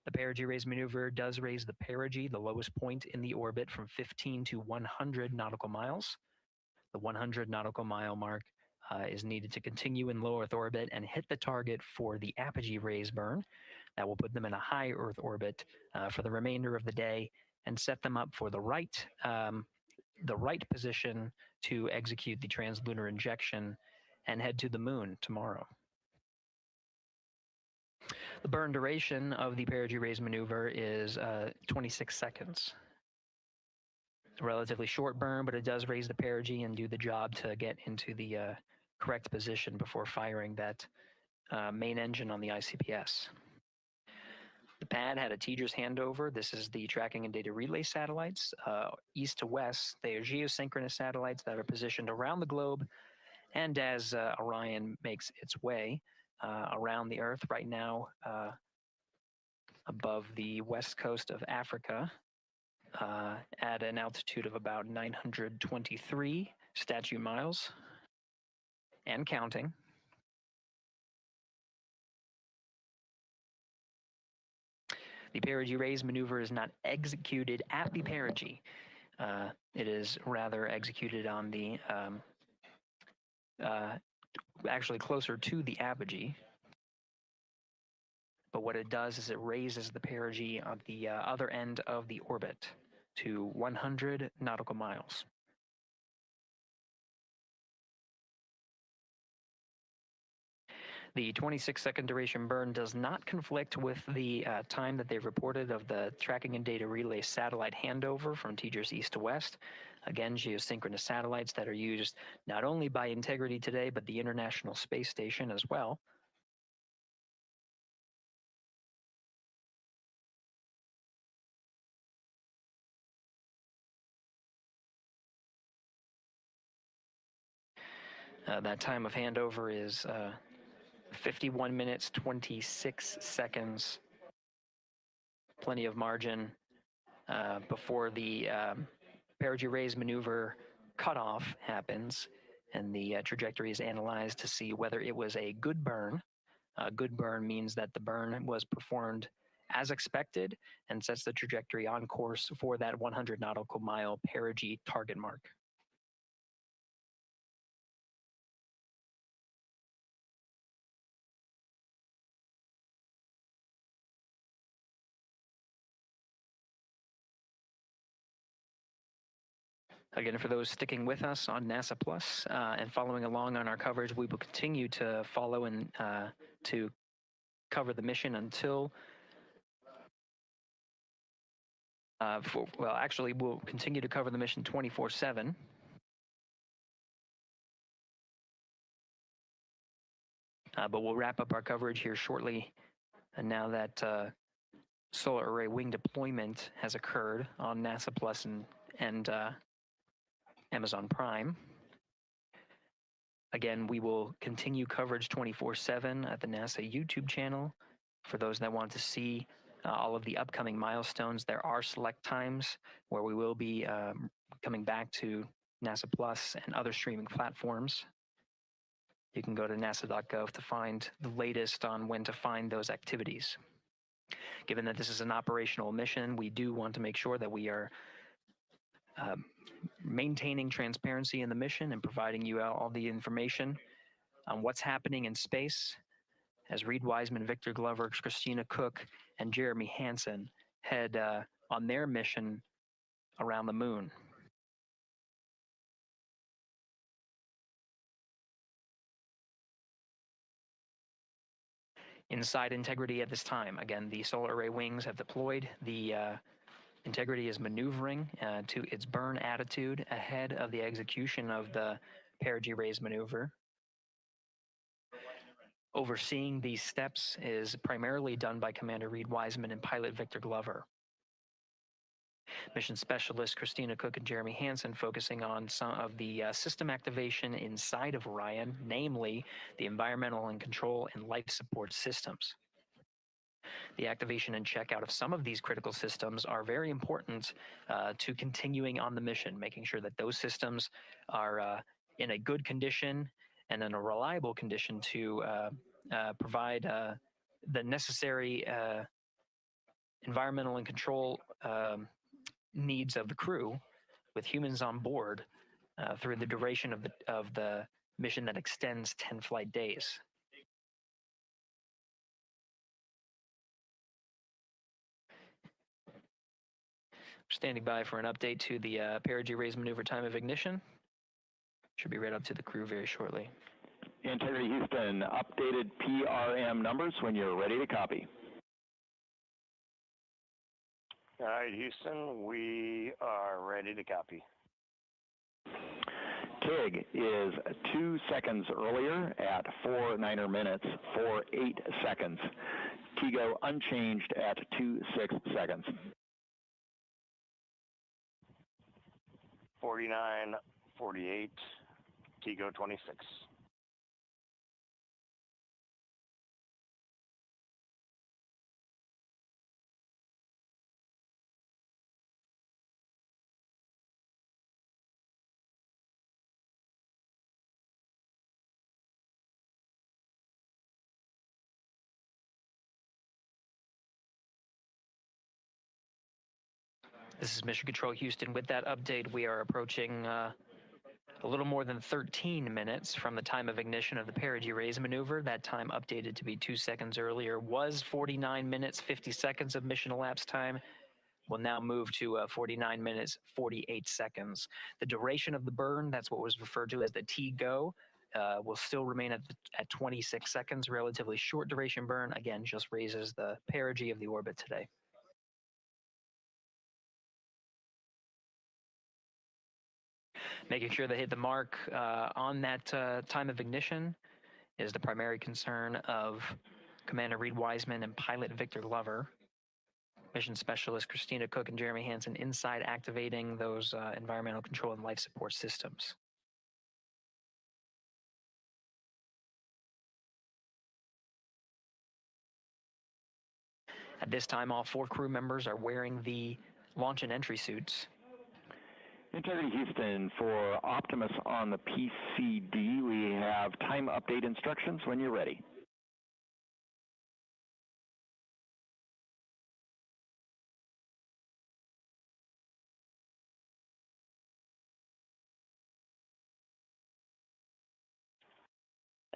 The perigee raise maneuver does raise the perigee, the lowest point in the orbit, from 15 to 100 nautical miles. The 100 nautical mile mark is needed to continue in low Earth orbit and hit the target for the apogee raise burn. That will put them in a high Earth orbit for the remainder of the day and set them up for the right position to execute the translunar injection and head to the moon tomorrow. The burn duration of the perigee raise maneuver is 26 seconds. It's a relatively short burn, but it does raise the perigee and do the job to get into the correct position before firing that main engine on the ICPS. The pad had a TDRS handover. This is the tracking and data relay satellites. East to west, they are geosynchronous satellites that are positioned around the globe. And as Orion makes its way around the Earth right now, above the west coast of Africa, at an altitude of about 923 statute miles and counting. The perigee raise maneuver is not executed at the perigee. It is rather executed on the, actually closer to the apogee. But what it does is it raises the perigee on the other end of the orbit to 100 nautical miles. The 26-second duration burn does not conflict with the time that they've reported of the tracking and data relay satellite handover from TDRS east to west. Again, geosynchronous satellites that are used not only by Integrity today, but the International Space Station as well. That time of handover is 51 minutes, 26 seconds. Plenty of margin before the perigee raise maneuver cutoff happens, and the trajectory is analyzed to see whether it was a good burn. A good burn means that the burn was performed as expected and sets the trajectory on course for that 100 nautical mile perigee target mark. Again, for those sticking with us on NASA Plus and following along on our coverage, we will continue to follow and to cover the mission until, well, actually, we'll continue to cover the mission 24/7. But we'll wrap up our coverage here shortly. And now that solar array wing deployment has occurred on NASA Plus and Amazon Prime. Again, we will continue coverage 24/7 at the NASA YouTube channel. For those that want to see all of the upcoming milestones, there are select times where we will be coming back to NASA Plus and other streaming platforms. You can go to nasa.gov to find the latest on when to find those activities. Given that this is an operational mission, we do want to make sure that we are maintaining transparency in the mission and providing you all the information on what's happening in space as Reed Wiseman, Victor Glover, Christina Cook, and Jeremy Hansen head on their mission around the moon. Inside integrity at this time, again, the solar array wings have deployed. The integrity is maneuvering to its burn attitude ahead of the execution of the perigee raise maneuver. Overseeing these steps is primarily done by Commander Reed Wiseman and pilot Victor Glover. Mission specialist Christina Cook and Jeremy Hansen focusing on some of the system activation inside of Orion, namely the environmental and control and life support systems. The activation and checkout of some of these critical systems are very important to continuing on the mission, making sure that those systems are in a good condition and in a reliable condition to provide the necessary environmental and control needs of the crew with humans on board through the duration of the mission that extends 10 flight days. Standing by for an update to the perigee raise maneuver time of ignition. Should be read up to the crew very shortly. Integrity Houston, updated PRM numbers when you're ready to copy. All right, Houston, we are ready to copy. TIG is 2 seconds earlier at 4 minutes, 48 seconds. TIGO unchanged at 26 seconds. 49, 48, TIGO 26. This is Mission Control Houston. With that update, we are approaching a little more than 13 minutes from the time of ignition of the perigee raise maneuver. That time updated to be 2 seconds earlier was 49 minutes, 50 seconds of mission elapsed time. We'll now move to 49 minutes, 48 seconds. The duration of the burn, that's what was referred to as the TIGO, will still remain at 26 seconds, relatively short duration burn. Again, just raises the perigee of the orbit today. Making sure they hit the mark on that time of ignition is the primary concern of Commander Reed Wiseman and pilot Victor Glover. Mission specialist Christina Cook and Jeremy Hansen inside activating those environmental control and life support systems. At this time, all 4 crew members are wearing the launch and entry suits. Integrity Houston, for Optimus on the PCD, we have time update instructions when you're ready.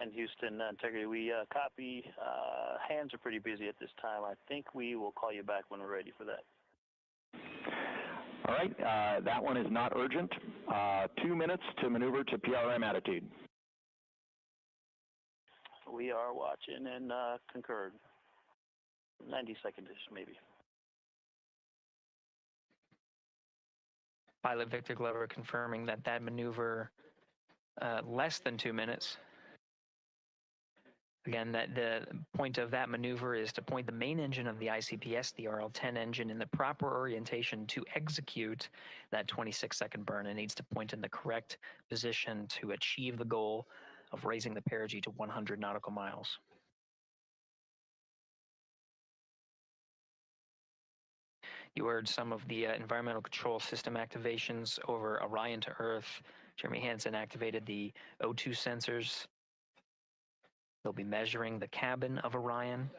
And Houston, Integrity, we copy. Hands are pretty busy at this time. I think we will call you back when we're ready for that. All right, that one is not urgent. 2 minutes to maneuver to PRM attitude. We are watching and concurred. 90 seconds-ish, maybe. Pilot Victor Glover confirming that maneuver less than 2 minutes. Again, that the point of that maneuver is to point the main engine of the ICPS, the RL-10 engine, in the proper orientation to execute that 26-second burn. It needs to point in the correct position to achieve the goal of raising the perigee to 100 nautical miles. You heard some of the environmental control system activations over Orion to Earth. Jeremy Hansen activated the O2 sensors. They'll be measuring the cabin of Orion.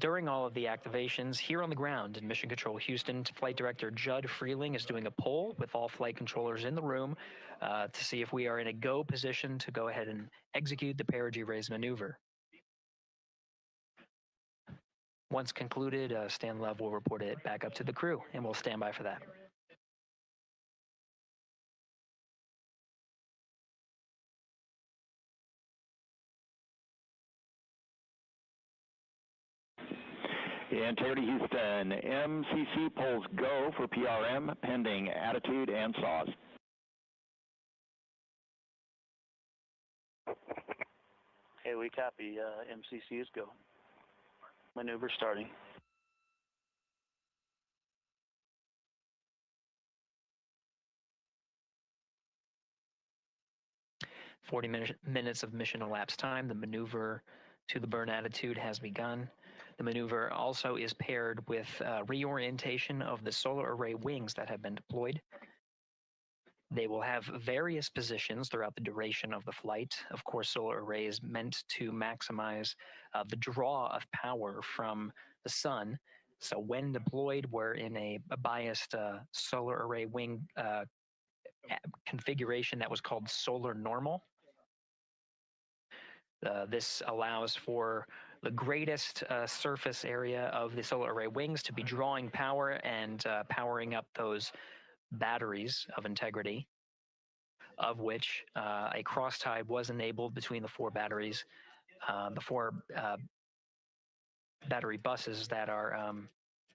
During all of the activations, here on the ground in Mission Control Houston, Flight Director Judd Freeling is doing a poll with all flight controllers in the room to see if we are in a go position to go ahead and execute the perigee raise maneuver. Once concluded, Stan Love will report it back up to the crew, and we'll stand by for that. Integrity Houston, MCC polls go for PRM pending attitude and saws. Okay, we copy. MCC is go. Maneuver starting. Minutes of mission elapsed time. The maneuver to the burn attitude has begun. The maneuver also is paired with reorientation of the solar array wings that have been deployed. They will have various positions throughout the duration of the flight. Of course, solar array is meant to maximize the draw of power from the sun. So when deployed, we're in a biased solar array wing configuration that was called solar normal. This allows for the greatest surface area of the solar array wings to be drawing power and powering up those batteries of integrity, of which a cross-tie was enabled between the four batteries, the four battery buses that are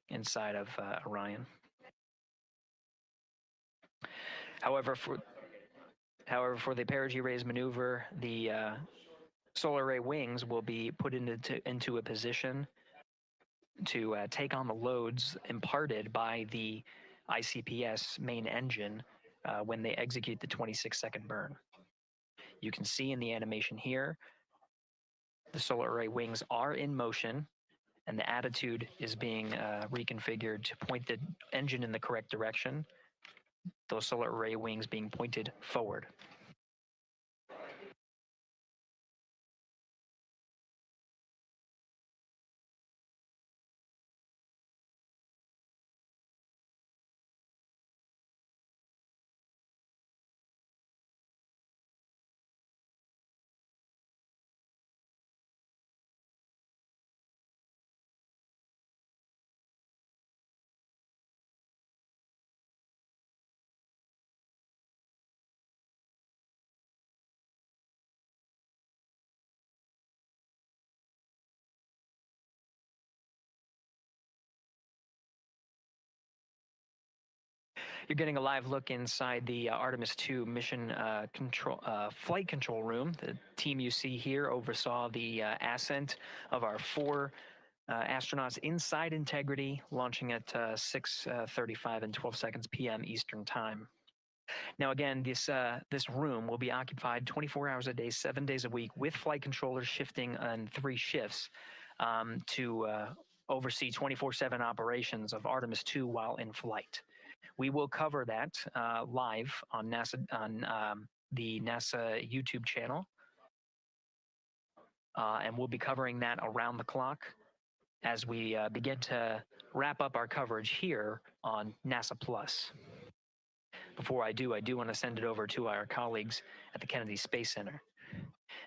inside of Orion. However, for the perigee raise maneuver, the solar array wings will be put into a position to take on the loads imparted by the ICPS main engine when they execute the 26-second burn. You can see in the animation here, the solar array wings are in motion, and the attitude is being reconfigured to point the engine in the correct direction, those solar array wings being pointed forward. You're getting a live look inside the Artemis II mission flight control room. The team you see here oversaw the ascent of our four astronauts inside Integrity, launching at 6:35 and 12 seconds p.m. Eastern Time. Now, again, this room will be occupied 24 hours a day, 7 days a week, with flight controllers shifting on 3 shifts to oversee 24/7 operations of Artemis II while in flight. We will cover that live on the NASA YouTube channel, and we'll be covering that around the clock as we begin to wrap up our coverage here on NASA Plus. Before I do want to send it over to our colleagues at the Kennedy Space Center.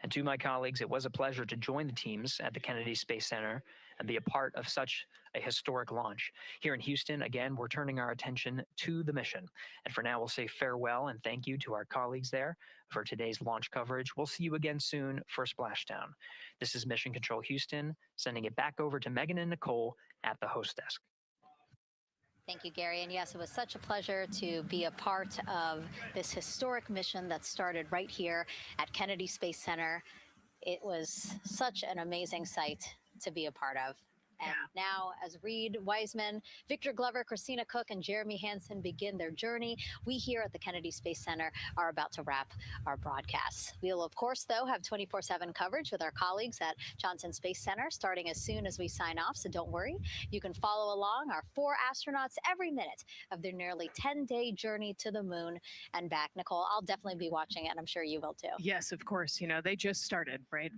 And to my colleagues, it was a pleasure to join the teams at the Kennedy Space Center and be a part of such a historic launch. Here in Houston, again, we're turning our attention to the mission. And for now, we'll say farewell and thank you to our colleagues there for today's launch coverage. We'll see you again soon for Splashdown. This is Mission Control Houston, sending it back over to Megan and Nicole at the host desk. Thank you, Gary. And yes, it was such a pleasure to be a part of this historic mission that started right here at Kennedy Space Center. It was such an amazing sight to be a part of. And now, as Reed Wiseman, Victor Glover, Christina Cook, and Jeremy Hansen begin their journey, we here at the Kennedy Space Center are about to wrap our broadcasts. We'll, of course, though, have 24/7 coverage with our colleagues at Johnson Space Center starting as soon as we sign off, so don't worry. You can follow along our 4 astronauts every minute of their nearly 10-day journey to the moon and back. Nicole, I'll definitely be watching it, and I'm sure you will too. Yes, of course. You know, they just started, right?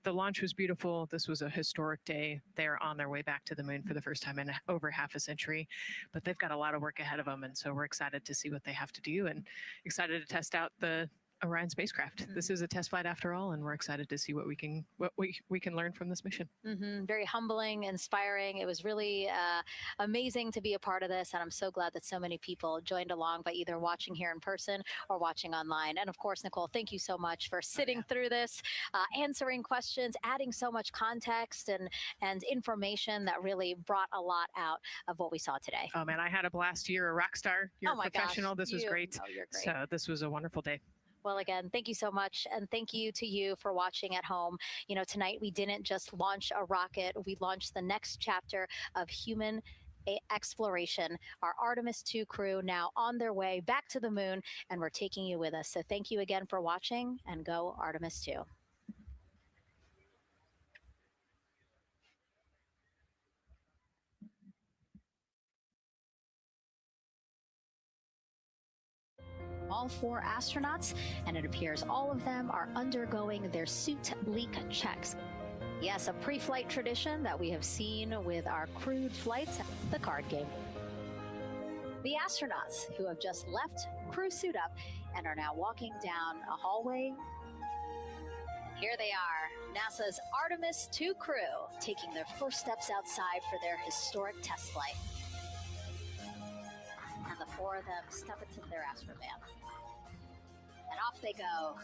The launch was beautiful. This was a historic day. They're on their way back to the moon for the first time in over half a century, but they've got a lot of work ahead of them, and so we're excited to see what they have to do and excited to test out the Orion spacecraft. This is a test flight after all, and we're excited to see what we can learn from this mission. Very humbling, inspiring. It was really amazing to be a part of this, and I'm so glad that so many people joined along by either watching here in person or watching online. And of course, Nicole, thank you so much for sitting through this, answering questions, adding so much context and information that really brought a lot out of what we saw today. Oh man, I had a blast. You're a rock star. You're a professional. Gosh, this was great. You're great. So this was a wonderful day. Well, again, thank you so much. And thank you to you for watching at home. You know, tonight we didn't just launch a rocket. We launched the next chapter of human exploration. Our Artemis 2 crew now on their way back to the moon, and we're taking you with us. So thank you again for watching, and go Artemis 2. All 4 astronauts, and it appears all of them are undergoing their suit leak checks. Yes, a pre-flight tradition that we have seen with our crewed flights, the card game. The astronauts who have just left crew suit up and are now walking down a hallway. Here they are, NASA's Artemis 2 crew, taking their first steps outside for their historic test flight. And the 4 of them step into their astrovan. And off they go.